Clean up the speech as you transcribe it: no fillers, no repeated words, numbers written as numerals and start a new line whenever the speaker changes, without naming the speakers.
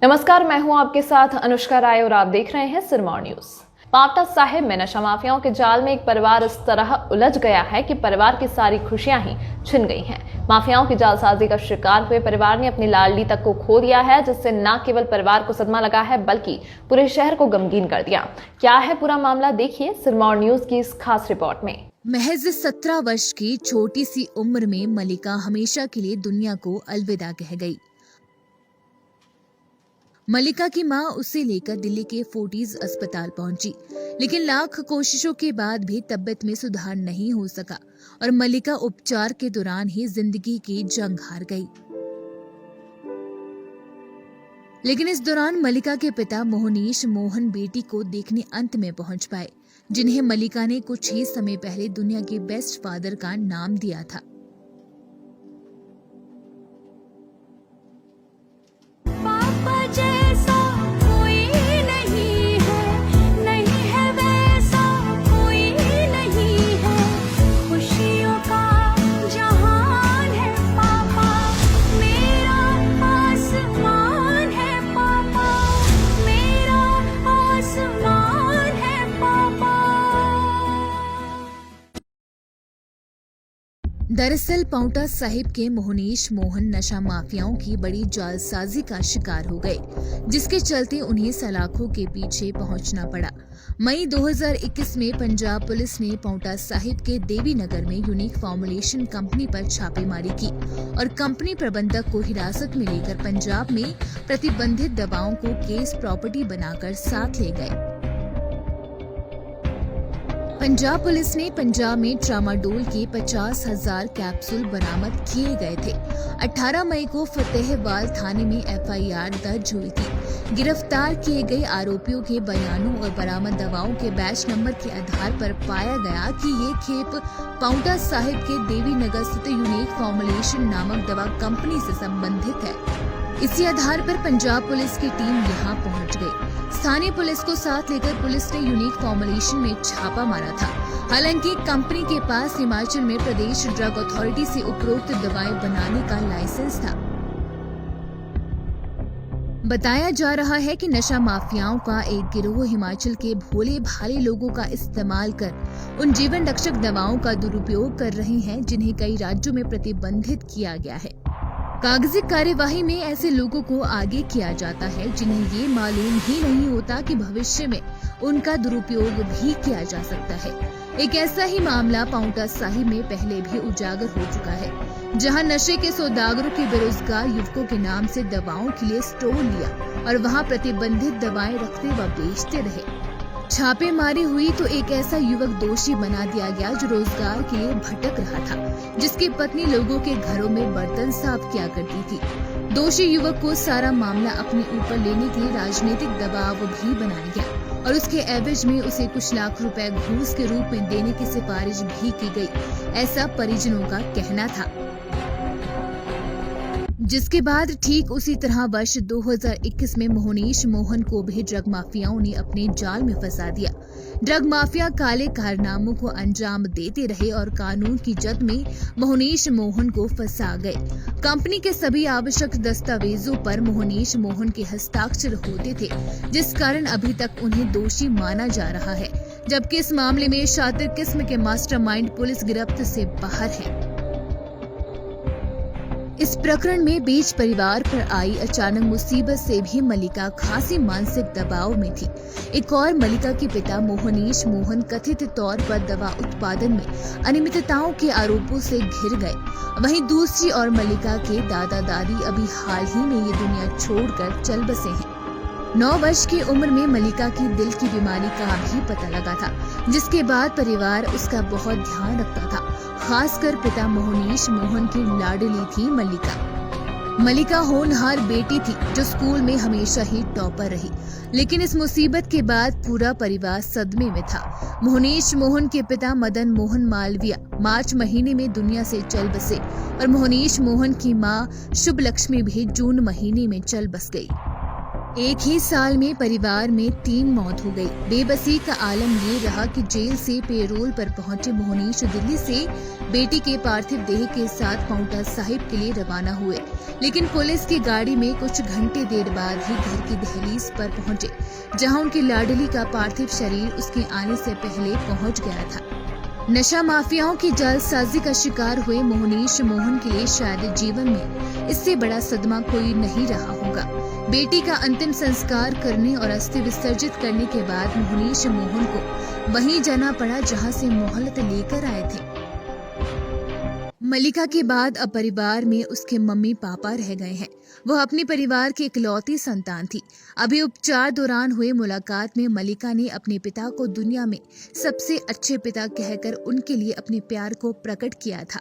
नमस्कार, मैं हूं आपके साथ अनुष्का राय और आप देख रहे हैं सिरमौर न्यूज। पांवटा साहिब में नशा माफियाओं के जाल में एक परिवार इस तरह उलझ गया है कि परिवार की सारी खुशियां ही छिन गई हैं। माफियाओं की जालसाजी का शिकार हुए परिवार ने अपनी लाडली तक को खो दिया है, जिससे न केवल परिवार को सदमा लगा है बल्कि पूरे शहर को गमगीन कर दिया। क्या है पूरा मामला, देखिए सिरमौर न्यूज की इस खास रिपोर्ट में।
महज 17 वर्ष की छोटी सी उम्र में मलिका हमेशा के लिए दुनिया को अलविदा कह गई। मलिका की मां उसे लेकर दिल्ली के फोर्टिज अस्पताल पहुंची, लेकिन लाख कोशिशों के बाद भी तबीयत में सुधार नहीं हो सका और मलिका उपचार के दौरान ही जिंदगी की जंग हार गई। लेकिन इस दौरान मलिका के पिता मोहनीश मोहन बेटी को देखने अंत में पहुंच पाए, जिन्हें मलिका ने कुछ ही समय पहले दुनिया के बेस्ट फादर का नाम दिया था। दरअसल पांवटा साहिब के मोहनीश मोहन नशा माफियाओं की बड़ी जालसाजी का शिकार हो गए, जिसके चलते उन्हें सलाखों के पीछे पहुंचना पड़ा। मई 2021 में पंजाब पुलिस ने पांवटा साहिब के देवी नगर में यूनिक फॉर्मुलेशन कंपनी पर छापेमारी की और कंपनी प्रबंधक को हिरासत में लेकर पंजाब में प्रतिबंधित दवाओं को केस प्रॉपर्टी बनाकर साथ ले गए। पंजाब पुलिस ने पंजाब में ट्रामाडोल के 50,000 कैप्सूल बरामद किए गए थे। 18 मई को फतेहवाल थाने में FIR दर्ज हुई थी। गिरफ्तार किए गए आरोपियों के बयानों और बरामद दवाओं के बैच नंबर के आधार पर पाया गया कि ये खेप पांवटा साहिब के देवी नगर स्थित यूनिक फॉर्मुलेशन नामक दवा कंपनी से संबंधित है। इसी आधार पर पंजाब पुलिस की टीम यहां पहुंच गई। स्थानीय पुलिस को साथ लेकर पुलिस ने यूनिक फॉर्मुलेशन में छापा मारा था। हालांकि कंपनी के पास हिमाचल में प्रदेश ड्रग अथॉरिटी से उपरोक्त दवाएं बनाने का लाइसेंस था। बताया जा रहा है कि नशा माफियाओं का एक गिरोह हिमाचल के भोले भाले लोगों का इस्तेमाल कर उन जीवन रक्षक दवाओं का दुरुपयोग कर रहे हैं, जिन्हें कई राज्यों में प्रतिबंधित किया गया है। कागजी कार्यवाही में ऐसे लोगों को आगे किया जाता है जिन्हें ये मालूम ही नहीं होता कि भविष्य में उनका दुरुपयोग भी किया जा सकता है। एक ऐसा ही मामला पांवटा साहिब में पहले भी उजागर हो चुका है, जहां नशे के सौदागरों के बेरोजगार युवकों के नाम से दवाओं के लिए स्टोर लिया और वहां प्रतिबंधित दवाएं रखते व बेचते रहे। छापेमारी हुई तो एक ऐसा युवक दोषी बना दिया गया जो रोजगार के लिए भटक रहा था, जिसकी पत्नी लोगों के घरों में बर्तन साफ किया करती थी। दोषी युवक को सारा मामला अपने ऊपर लेने के लिए राजनीतिक दबाव भी बनाया गया और उसके एवज में उसे कुछ लाख रुपए घूस के रूप में देने की सिफारिश भी की गई, ऐसा परिजनों का कहना था। जिसके बाद ठीक उसी तरह वर्ष 2021 में मोहनीश मोहन को भी ड्रग माफियाओं ने अपने जाल में फंसा दिया। ड्रग माफिया काले कारनामों को अंजाम देते रहे और कानून की जद में मोहनीश मोहन को फंसा गए। कंपनी के सभी आवश्यक दस्तावेजों पर मोहनीश मोहन के हस्ताक्षर होते थे, जिस कारण अभी तक उन्हें दोषी माना जा रहा है, जबकि इस मामले में शातिर किस्म के मास्टरमाइंड पुलिस गिरफ्त से बाहर है। इस प्रकरण में बीच परिवार पर आई अचानक मुसीबत से भी मलिका खासी मानसिक दबाव में थी। एक और मलिका के पिता मोहनीश मोहन कथित तौर पर दवा उत्पादन में अनियमितताओं के आरोपों से घिर गए। वहीं दूसरी ओर मलिका के दादा दादी अभी हाल ही में ये दुनिया छोड़कर चल बसे हैं। 9 वर्ष की उम्र में मलिका की दिल की बीमारी का भी पता लगा था, जिसके बाद परिवार उसका बहुत ध्यान रखता था। खासकर पिता मोहनीश मोहन की लाडली थी मलिका। मलिका होनहार बेटी थी जो स्कूल में हमेशा ही टॉपर रही, लेकिन इस मुसीबत के बाद पूरा परिवार सदमे में था। मोहनीश मोहन के पिता मदन मोहन मालविया मार्च महीने में दुनिया से चल बसे और मोहनीश मोहन की मां शुभ लक्ष्मी भी जून महीने में चल बस गई। एक ही साल में परिवार में 3 मौत हो गई। बेबसी का आलम ये रहा कि जेल से पेरोल पर पहुंचे मोहनीश दिल्ली से बेटी के पार्थिव देह के साथ पांवटा साहिब के लिए रवाना हुए, लेकिन पुलिस की गाड़ी में कुछ घंटे देर बाद ही घर की दहलीज पर पहुंचे, जहां उनकी लाडली का पार्थिव शरीर उसके आने से पहले पहुंच गया था। नशा माफियाओं की जालसाजी का शिकार हुए मोहनीश मोहन के लिए शायद जीवन में इससे बड़ा सदमा कोई नहीं रहा होगा। बेटी का अंतिम संस्कार करने और अस्थि विसर्जित करने के बाद मोहनीश मोहन को वहीं जाना पड़ा जहां से मोहलत लेकर आए थे। मलिका के बाद अब परिवार में उसके मम्मी पापा रह गए हैं। वह अपने परिवार की इकलौती संतान थी। अभी उपचार दौरान हुए मुलाकात में मलिका ने अपने पिता को दुनिया में सबसे अच्छे पिता कहकर उनके लिए अपने प्यार को प्रकट किया था।